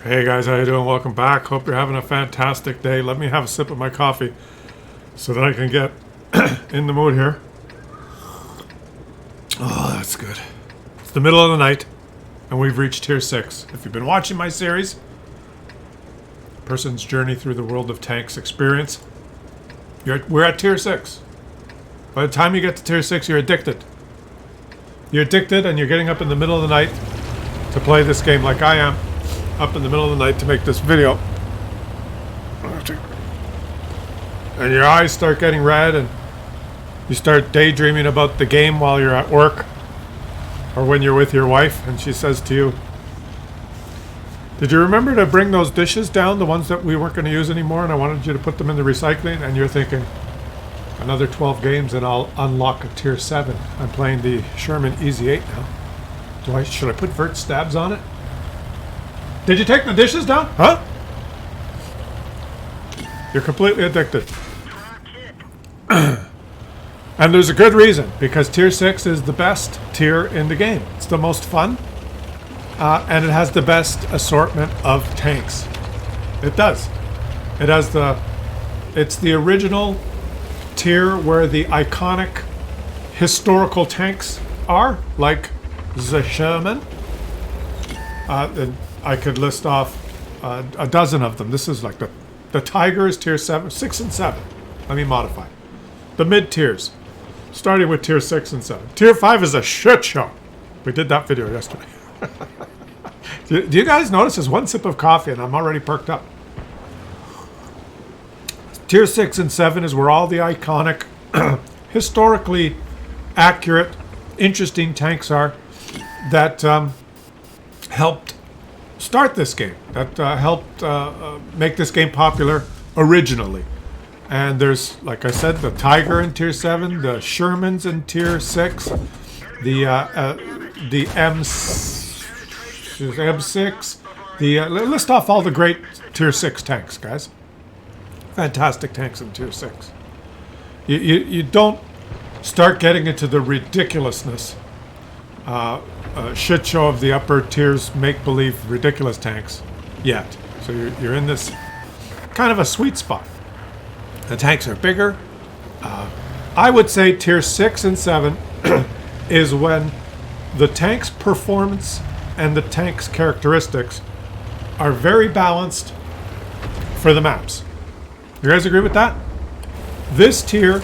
Hey guys, how you doing? Welcome back. Hope you're having a fantastic day. Let me have a sip of my coffee so that I can get in the mood here. Oh, that's good. It's the middle of the night, and we've reached Tier 6. If you've been watching my series, Person's Journey Through the World of Tanks Experience, we're at Tier 6. By the time you get to Tier 6, you're addicted. You're addicted, and you're getting up in the middle of the night to play this game like I am. Up in the middle of the night to make this video. And your eyes start getting red and you start daydreaming about the game while you're at work or when you're with your wife and she says to you, "Did you remember to bring those dishes down, the ones that we weren't going to use anymore, and I wanted you to put them in the recycling?" And you're thinking, another 12 games and I'll unlock a Tier 7. I'm playing the Sherman Easy 8 now. Should I put vert stabs on it? Did you take the dishes down? Huh? You're completely addicted. And there's a good reason, because Tier 6 is the best tier in the game. It's the most fun, and it has the best assortment of tanks. It does. It's the original tier where the iconic historical tanks are, like the Sherman. I could list off a dozen of them. This is like the Tiger is Tier 7, 6 and 7. Let me modify. The mid tiers, starting with Tier 6 and 7. Tier 5 is a shit show. We did that video yesterday. Do you guys notice there's one sip of coffee and I'm already perked up? Tier 6 and 7 is where all the iconic, historically accurate, interesting tanks are that helped start this game, that helped make this game popular originally. And there's, like I said, the Tiger in Tier 7, the Shermans in Tier 6, the M6, list off all the great Tier 6 tanks, guys. Fantastic tanks in Tier 6. You don't start getting into the ridiculousness shit show of the upper tiers, make-believe ridiculous tanks yet. So you're in this kind of a sweet spot. The tanks are bigger. I would say Tier 6 and 7 is when the tank's performance and the tank's characteristics are very balanced for the maps. You guys agree with that? This tier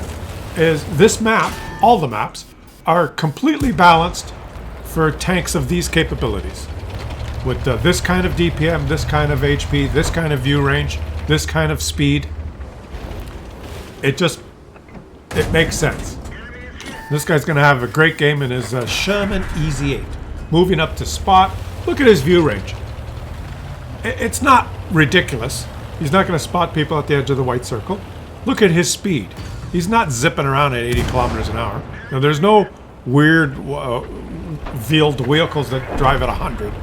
is, this map, all the maps, are completely balanced for tanks of these capabilities. With this kind of DPM, this kind of HP, this kind of view range, this kind of speed. It makes sense. This guy's going to have a great game in his Sherman Easy 8. Moving up to spot. Look at his view range. It's not ridiculous. He's not going to spot people at the edge of the white circle. Look at his speed. He's not zipping around at 80 kilometers an hour. Now, there's no weird veiled vehicles that drive at 100.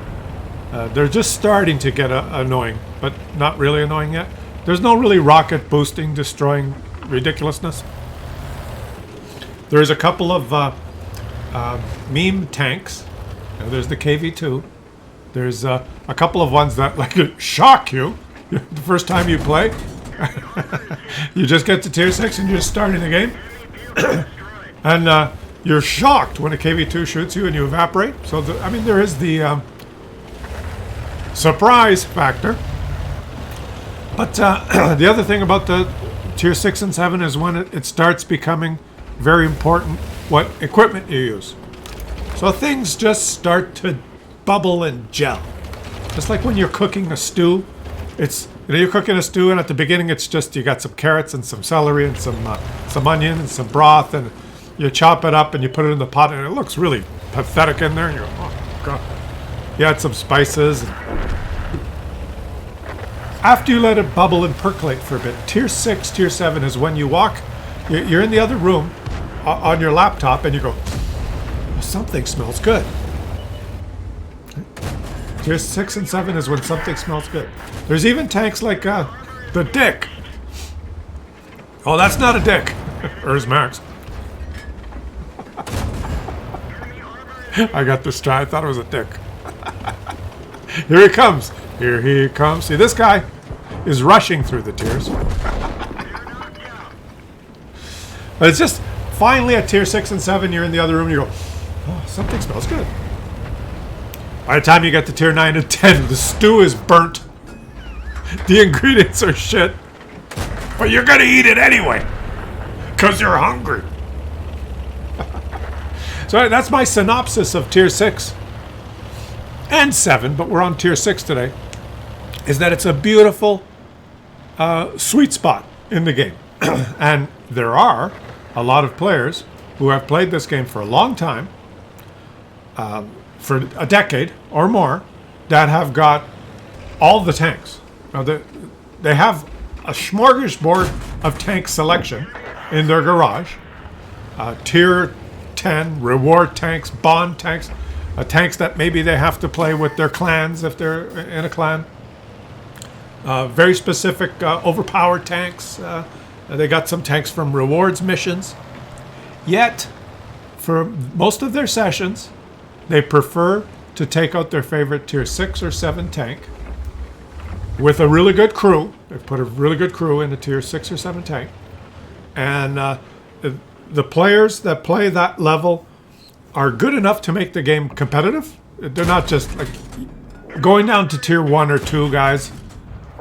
They're just starting to get annoying, but not really annoying yet. There's no really rocket boosting, destroying ridiculousness. There's a couple of meme tanks. There's the KV-2. There's a couple of ones that like shock you the first time you play. You just get to Tier 6 and you're just starting the game. And you're shocked when a KV-2 shoots you and you evaporate. So, there is the surprise factor. But the other thing about the Tier 6 and 7 is when it starts becoming very important what equipment you use. So things just start to bubble and gel. Just like when you're cooking a stew. You're cooking a stew and at the beginning it's just you got some carrots and some celery and some onion and some broth, and you chop it up and you put it in the pot and it looks really pathetic in there. And you're, oh god. You add some spices. After you let it bubble and percolate for a bit, Tier 6, Tier 7 is when you walk, you're in the other room on your laptop and you go, oh, something smells good. Tier 6 and 7 is when something smells good. There's even tanks like the Dick. Oh, that's not a Dick. There's Max. I got this try. I thought it was a Dick. Here he comes. Here he comes. See, this guy is rushing through the tiers. But it's just finally at tier 6 and 7, you're in the other room and you go, oh, something smells good. By the time you get to tier 9 and 10, the stew is burnt. The ingredients are shit. But you're going to eat it anyway. Because you're hungry. So that's my synopsis of tier 6 and 7, but we're on tier 6 today. Is that it's a beautiful sweet spot in the game. And there are a lot of players who have played this game for a long time, for a decade or more, that have got all the tanks. Now they have a smorgasbord of tank selection in their garage. Tier 10 reward tanks, bond tanks, tanks that maybe they have to play with their clans if they're in a clan. Very specific overpowered tanks. They got some tanks from rewards missions. Yet, for most of their sessions, they prefer to take out their favorite tier 6 or 7 tank with a really good crew. They've put a really good crew in a tier 6 or 7 tank. And the players that play that level are good enough to make the game competitive. They're not just like going down to tier 1 or 2 guys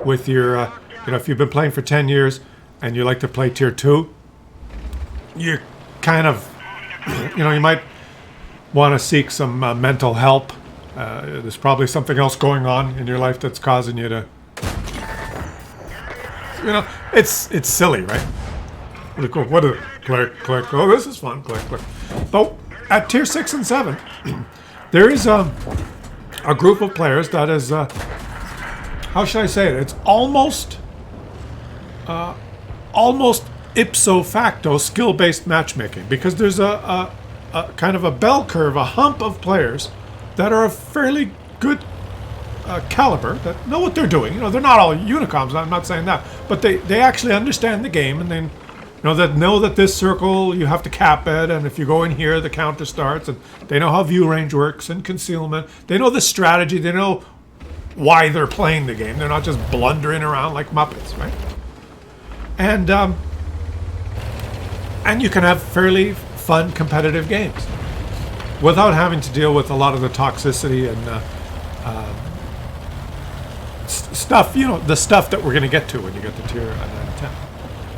with your, if you've been playing for 10 years and you like to play tier 2, you're kind of, you might want to seek some mental help. There's probably something else going on in your life that's causing you to, it's silly, right? What a click. Oh, this is fun. Click. But at tier 6 and 7, there is a group of players that is, how should I say it? It's almost ipso facto skill-based matchmaking, because there's a kind of a bell curve, a hump of players that are a fairly good caliber, that know what they're doing. They're not all unicoms, I'm not saying that, but they actually understand the game, and they know that this circle you have to cap it, and if you go in here the counter starts, and they know how view range works and concealment. They know the strategy, they know why they're playing the game. They're not just blundering around like Muppets, right? And you can have fairly fun competitive games without having to deal with a lot of the toxicity and stuff, the stuff that we're going to get to when you get to tier 9 and 10.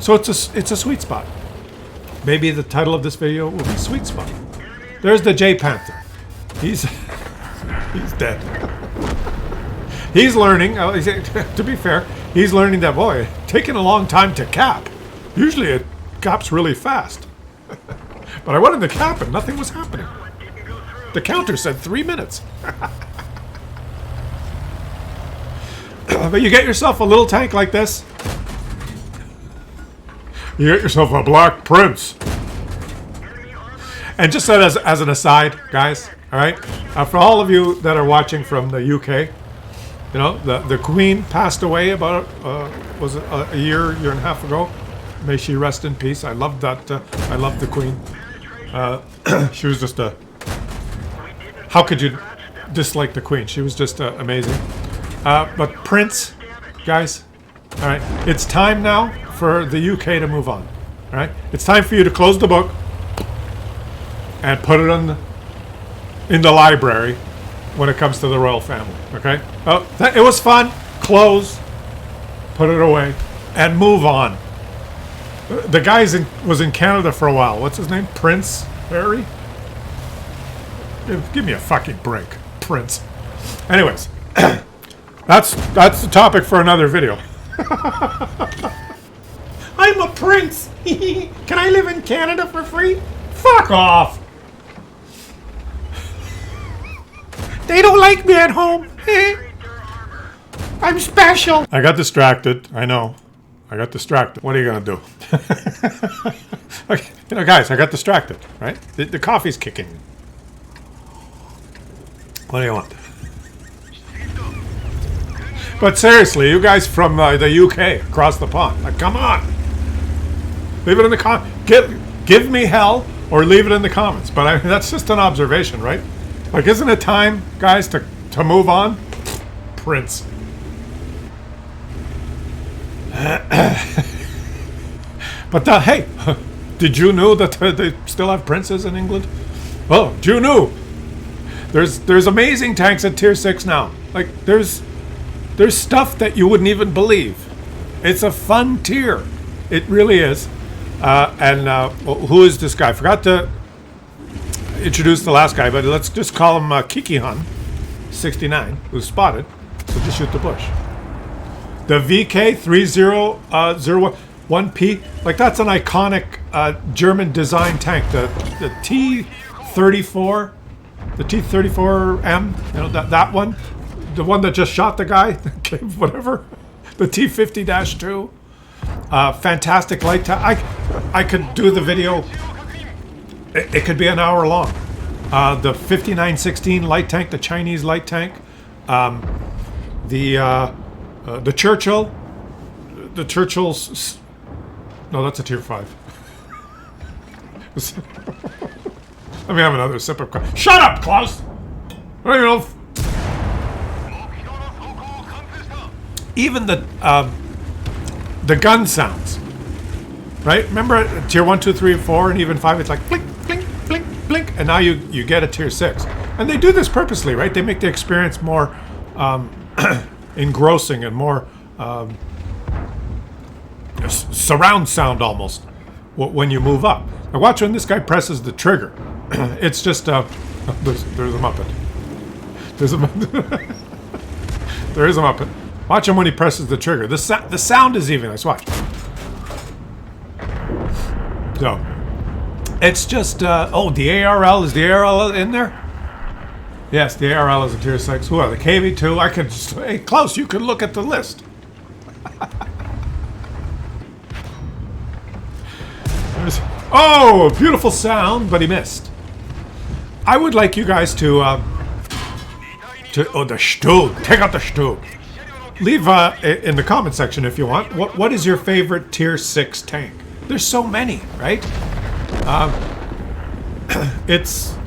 So it's a sweet spot. Maybe the title of this video will be Sweet Spot. There's the J Panther. He's dead. He's learning, to be fair, he's learning that, boy, it's taking a long time to cap. Usually it caps really fast. But I wanted to cap and nothing was happening. The counter said 3 minutes. But you get yourself a little tank like this. You get yourself a Black Prince. And just as an aside, guys, all right? For all of you that are watching from the UK, the Queen passed away about, was it a year and a half ago? May she rest in peace. I loved that. I loved the Queen. She was just how could you dislike the Queen? She was just amazing. But Prince, guys, all right, it's time now for the UK to move on. All right, it's time for you to close the book and put it in the library when it comes to the royal family. Okay, it was fun. Close, put it away, and move on. The guy was in Canada for a while. What's his name? Prince Harry? Give me a fucking break, Prince. Anyways, that's the topic for another video. I'm a prince. Can I live in Canada for free? Fuck off. They don't like me at home. I'm special. I got distracted. I know. I got distracted. What are you gonna do? Okay, guys, I got distracted. Right? The coffee's kicking. What do you want? But seriously, you guys from the UK across the pond, like, come on. Leave it in the give me hell or leave it in the comments. But that's just an observation, right? Like, isn't it time, guys, to move on? Prince. But hey, did you know that they still have princes in England? Oh, do you know? There's amazing tanks at tier 6 now. Like there's stuff that you wouldn't even believe. It's a fun tier. It really is. Who is this guy? I forgot to introduce the last guy, but let's just call him Kikihan 69, who's spotted. So just shoot the bush. The VK3001P, like that's an iconic German design tank. The T34, the T34M, you know that one, the one that just shot the guy, whatever. The T50-2, fantastic light tank. I could do the video. It could be an hour long. The 5916 light tank, the Chinese light tank, the Churchill, the Churchill's. No, that's a tier 5. Let me have another sip of coffee. Shut up, Claus! I don't even know even the gun sounds, right? Remember tier 1, 2, 3, 4, and even 5, it's like blink, blink, blink, blink, and now you get a tier 6. And they do this purposely, right? They make the experience more engrossing and more surround sound almost when you move up. Now watch when this guy presses the trigger. It's just there's a Muppet. There's a there is a Muppet. Watch him when he presses the trigger. The sound is even nice. Watch. So it's just oh, the ARL, is the ARL in there? Yes, the ARL is a tier 6. Who are the KV2? I could just, hey Klaus, you could look at the list. Oh, beautiful sound, but he missed. I would like you guys to oh, the Stug. Take out the Stug. Leave in the comment section if you want. What is your favorite tier 6 tank? There's so many, right? It's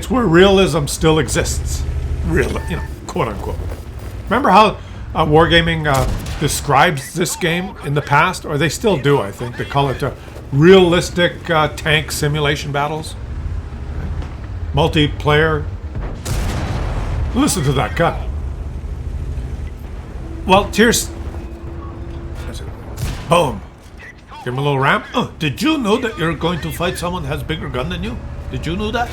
where realism still exists. Real, you know, quote unquote. Remember how Wargaming describes this game in the past, or they still do? I think they call it realistic tank simulation battles. Multiplayer. Listen to that gun. Well, tears. Boom. Give him a little ramp. Oh, did you know that you're going to fight someone that has a bigger gun than you? Did you know that?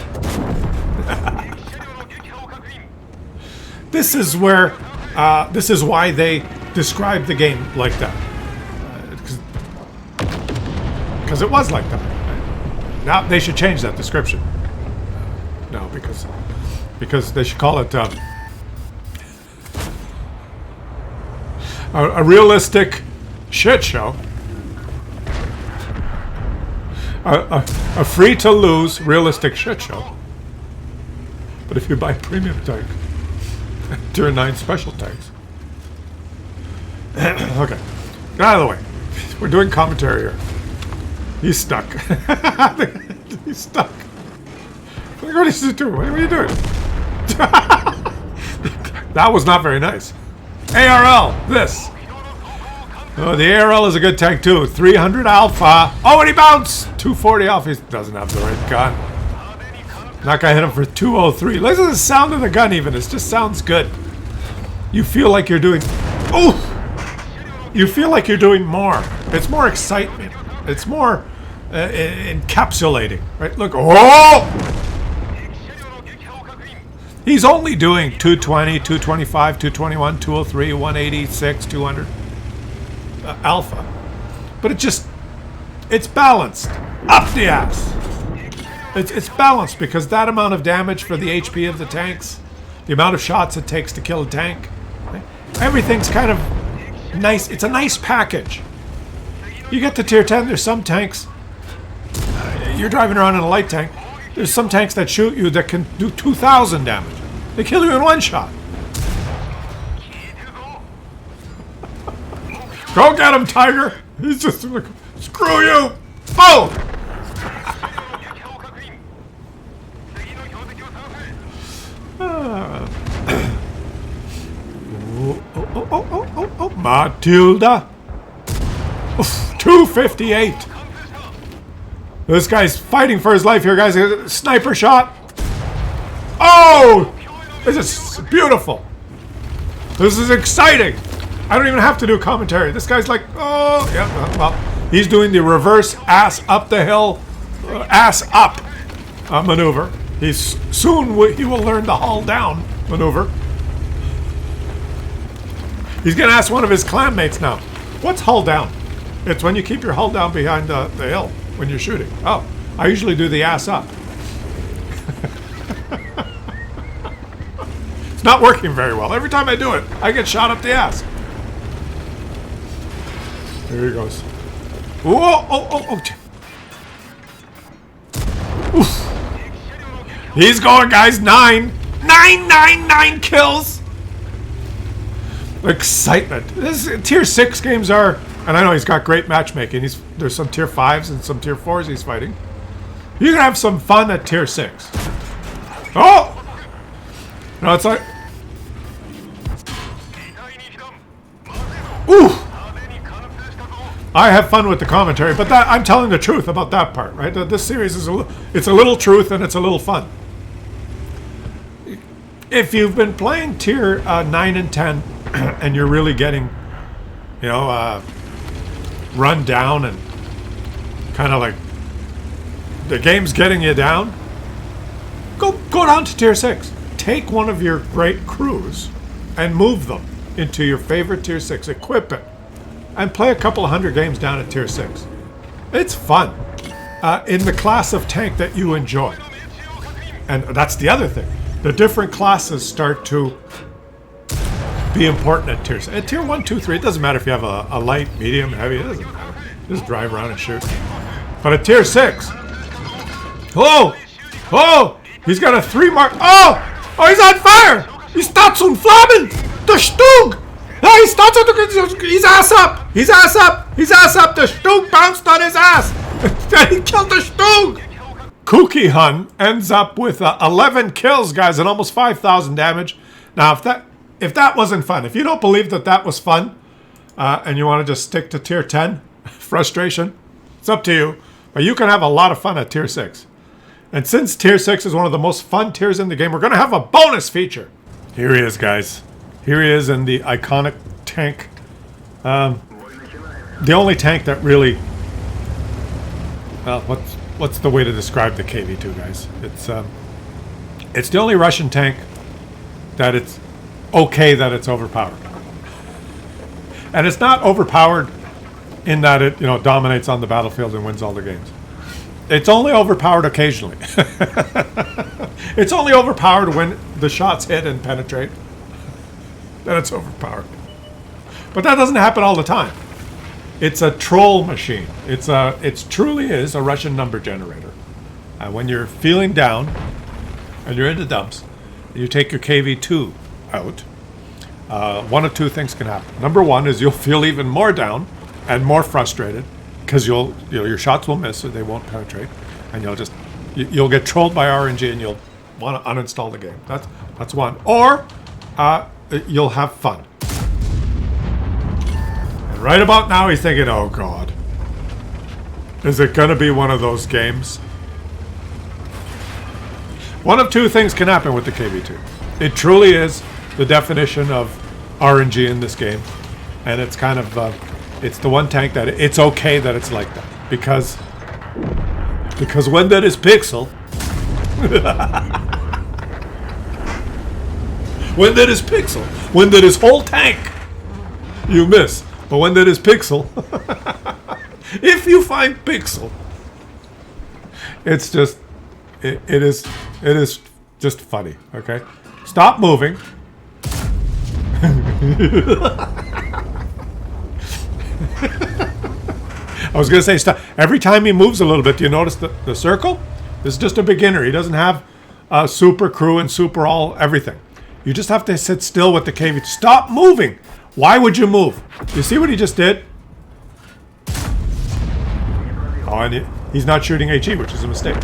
This is where. This is why they describe the game like that. Because it was like that. Now they should change that description. No, because they should call it a realistic shit show. A free to lose realistic shit show. But if you buy premium tank, tier 9 special tanks. Okay, get out of the way. We're doing commentary here. He's stuck. He's stuck. What is he doing? What are you doing? That was not very nice. ARL, this. Oh, the ARL is a good tank too. 300 alpha. Oh, and he bounced! 240 alpha. He doesn't have the right gun. That guy hit him for 203. Listen to the sound of the gun even. It just sounds good. You feel like you're doing... Oh! You feel like you're doing more. It's more excitement. It's more encapsulating. Right? Look. Oh! He's only doing 220, 225, 221, 203, 186, 200 alpha. But it's balanced. Up the ass. It's balanced because that amount of damage for the HP of the tanks, the amount of shots it takes to kill a tank, everything's kind of nice. It's a nice package. You get to tier 10, there's some tanks, you're driving around in a light tank, there's some tanks that shoot you that can do 2,000 damage. They kill you in one shot. Go get him, Tiger! He's just like, screw you! Oh! Oh, Matilda! Oof, 258. This guy's fighting for his life here, guys. Sniper shot. Oh! This is beautiful. This is exciting. I don't even have to do commentary. This guy's like, oh, yeah, well, he's doing the reverse ass up the hill, ass up maneuver. He will learn the hull down maneuver. He's going to ask one of his clanmates now, what's hull down? It's when you keep your hull down behind the hill when you're shooting. Oh, I usually do the ass up. It's not working very well. Every time I do it, I get shot up the ass. There he goes. Whoa, oh. Oof. He's going, guys. 9 kills. Excitement. This tier 6 games are, and I know he's got great matchmaking. There's some tier 5s and some tier 4s he's fighting. You can have some fun at tier 6. Oh! No, it's like, ooh! I have fun with the commentary, but I'm telling the truth about that part, right? This series is it's a little truth and it's a little fun. If you've been playing tier 9 and 10 and you're really getting, run down and kind of like the game's getting you down, go down to tier 6. Take one of your great crews and move them into your favorite tier 6. Equip it and play a couple of 100 games down at tier 6. It's fun in the class of tank that you enjoy. And that's the other thing. The different classes start to be important at tier 6. At tier 1, 2, 3, it doesn't matter if you have a light, medium, heavy. It doesn't matter. Just drive around and shoot. But at tier 6, oh, he's got a 3 mark. Oh, he's on fire. He starts on flammen. The Stug. Oh, he starts on he's ass up. He's ass up. The Stug bounced on his ass. He killed the Stug. Kooky Hun ends up with 11 kills, guys, and almost 5,000 damage. Now, if that wasn't fun, if you don't believe that was fun, and you want to just stick to tier 10, frustration, it's up to you. But you can have a lot of fun at tier 6. And since tier 6 is one of the most fun tiers in the game, we're going to have a bonus feature. Here he is, guys. Here he is in the iconic tank. The only tank that really... Well, what's the way to describe the KV-2, guys? It's the only Russian tank that it's okay that it's overpowered. And it's not overpowered in that it dominates on the battlefield and wins all the games. It's only overpowered occasionally. It's only overpowered when the shots hit and penetrate. Then it's overpowered. But that doesn't happen all the time. It's a troll machine. It truly is a Russian number generator. When you're feeling down and you're in the dumps, you take your KV-2 out. One of two things can happen. Number one is you'll feel even more down and more frustrated because your shots will miss or they won't penetrate, and you'll get trolled by RNG and you'll want to uninstall the game. That's one. Or you'll have fun. And right about now he's thinking, oh God, is it going to be one of those games? One of two things can happen with the KV-2. It truly is the definition of RNG in this game, and it's kind of it's the one tank that it's okay that it's like that because when that is pixel when that is whole tank you miss, but when that is pixel if you find pixel, it's just it is just funny. Okay, stop moving. I was going to say, stop. Every time he moves a little bit, do you notice the circle? This is just a beginner. He doesn't have super crew and super all everything. You just have to sit still with the KV. Stop moving. Why would you move? You see what he just did? Oh, and he's not shooting HE, which is a mistake.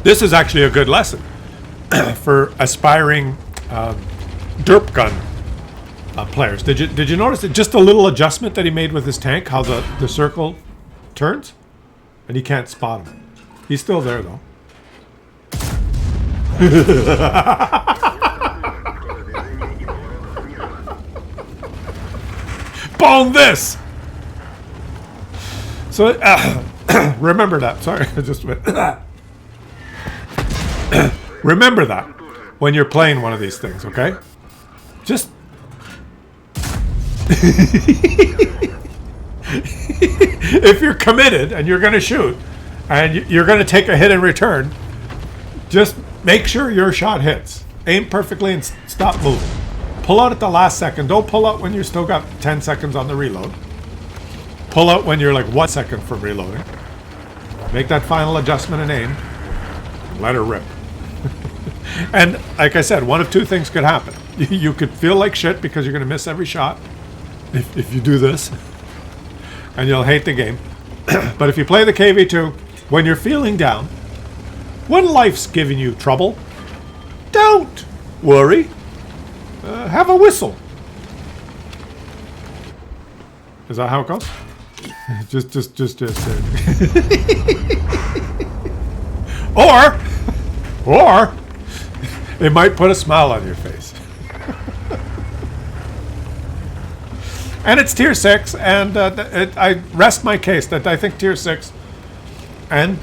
This is actually a good lesson for aspiring derp gun players. Did you notice that just a little adjustment that he made with his tank, how the circle turns? And he can't spot him. He's still there, though. Bone this! So, remember that. Sorry, I just went. Remember that when you're playing one of these things, okay? Just... if you're committed and you're going to shoot and you're going to take a hit in return, just make sure your shot hits. Aim perfectly and stop moving. Pull out at the last second. Don't pull out when you still got 10 seconds on the reload. Pull out when you're like 1 second from reloading. Make that final adjustment and aim. Let her rip. And like I said, one of two things could happen. You could feel like shit because you're going to miss every shot if you do this. And you'll hate the game. But if you play the KV2, when you're feeling down, when life's giving you trouble, don't worry. Have a whistle. Is that how it goes? just. Or it might put a smile on your face. And it's tier 6, and I rest my case that I think tier 6 and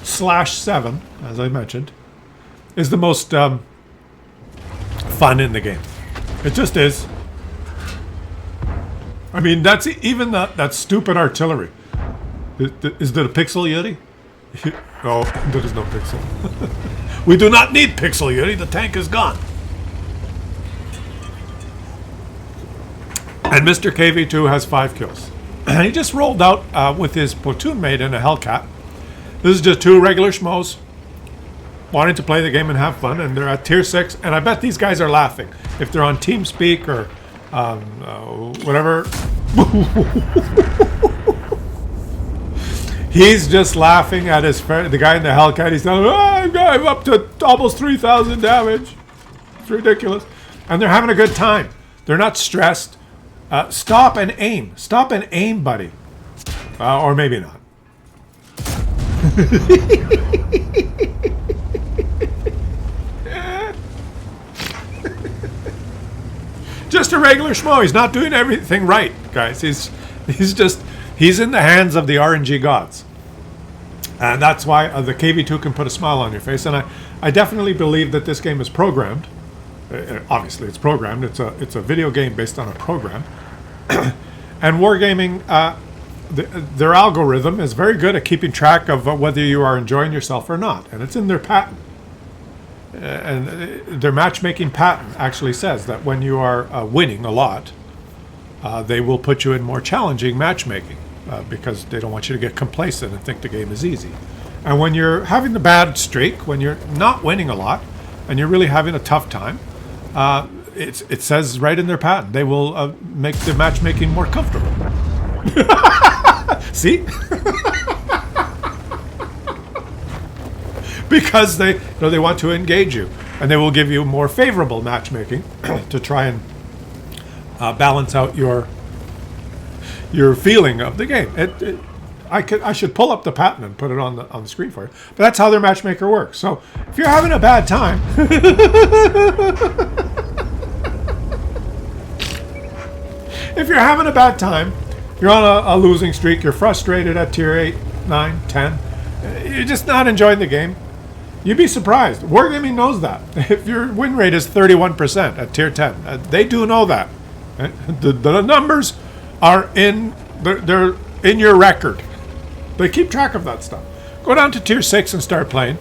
/7, as I mentioned, is the most fun in the game. It just is. I mean, that's even that stupid artillery. Is there a pixel, Youre? Oh, there is no pixel. We do not need pixel, Youre. The tank is gone. And Mr. KV2 has 5 kills. And he just rolled out with his platoon mate in a Hellcat. This is just 2 regular schmoes wanting to play the game and have fun, and they're at tier 6. And I bet these guys are laughing if they're on TeamSpeak or whatever. He's just laughing at his friend, the guy in the Hellcat. He's telling him, I'm up to almost 3,000 damage. It's ridiculous. And they're having a good time. They're not stressed. Stop and aim. Stop and aim, buddy. Or maybe not. Just a regular schmo. He's not doing everything right, guys. He's in the hands of the RNG gods. And that's why the KV2 can put a smile on your face. And I definitely believe that this game is programmed. Obviously, it's programmed. It's a video game based on a program. And Wargaming, their algorithm is very good at keeping track of whether you are enjoying yourself or not. And it's in their patent. And their matchmaking patent actually says that when you are winning a lot, they will put you in more challenging matchmaking because they don't want you to get complacent and think the game is easy. And when you're having the bad streak, when you're not winning a lot, and you're really having a tough time, it says right in their patent, they will make the matchmaking more comfortable. See? Because they want to engage you, and they will give you more favorable matchmaking to try and balance out your feeling of the game. I should pull up the patent and put it on the screen for you. But that's how their matchmaker works. So if you're having a bad time, you're on a losing streak, you're frustrated at tier 8, 9, 10, you're just not enjoying the game, you'd be surprised. Wargaming knows that. If your win rate is 31% at tier 10, they do know that. The numbers are they're in your record. They keep track of that stuff. Go down to tier 6 and start playing,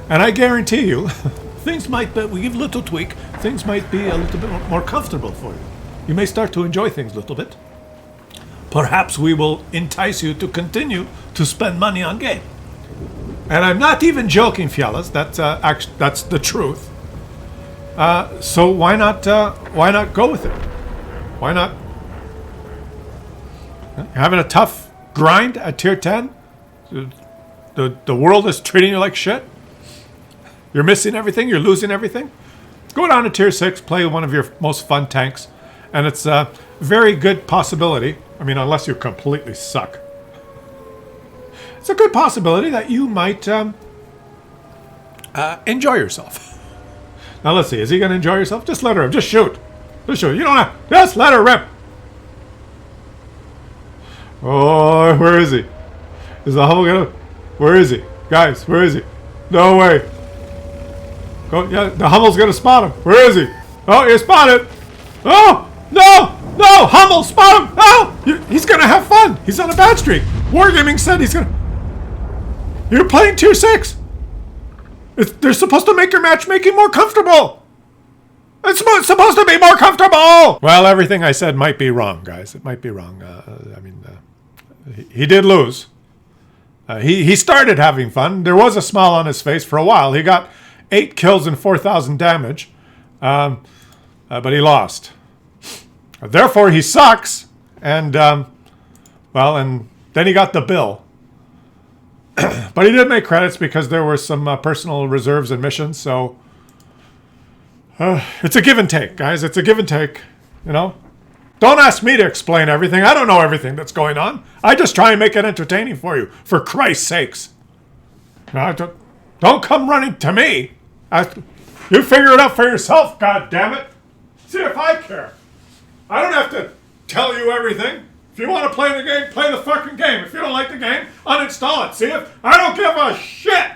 and I guarantee you, things might be, we give a little tweak, things might be a little bit more comfortable for you. You may start to enjoy things a little bit. Perhaps we will entice you to continue to spend money on game. And I'm not even joking, fellas. That's the truth. So why not go with it? Why not? You're having a tough grind at tier 10. The world is treating you like shit. You're missing everything. You're losing everything. Go down to tier 6. Play one of your most fun tanks. And it's a very good possibility, I mean, unless you completely suck, it's a good possibility that you might enjoy yourself. Now let's see, is he going to enjoy yourself? Just let her rip. Just shoot. Just shoot. You don't have, just let her rip. Oh, where is he? Is the Hummel going to, where is he? Guys, where is he? No way. Go, yeah, the Hummel's going to spot him. Where is he? Oh, you spotted. Oh, no, no, Hummel, spot him. No, he's going to have fun. He's on a bad streak. Wargaming said he's going to, you're playing tier 6. They're supposed to make your matchmaking more comfortable. It's supposed to be more comfortable. Well, everything I said might be wrong, guys. It might be wrong. I mean, he did lose. He started having fun. There was a smile on his face for a while. He got 8 kills and 4,000 damage, but he lost. Therefore, he sucks. And, well, and then he got the bill. But he did make credits because there were some personal reserves and missions, so it's a give and take, guys. It's a give and take, you know. Don't ask me to explain everything. I don't know everything that's going on. I just try and make it entertaining for you, for Christ's sakes. Now, don't come running to me. You figure it out for yourself, God damn it. See if I care. I don't have to tell you everything. If you want to play the game, play the fucking game. If you don't like the game, uninstall it. See if I don't give a shit.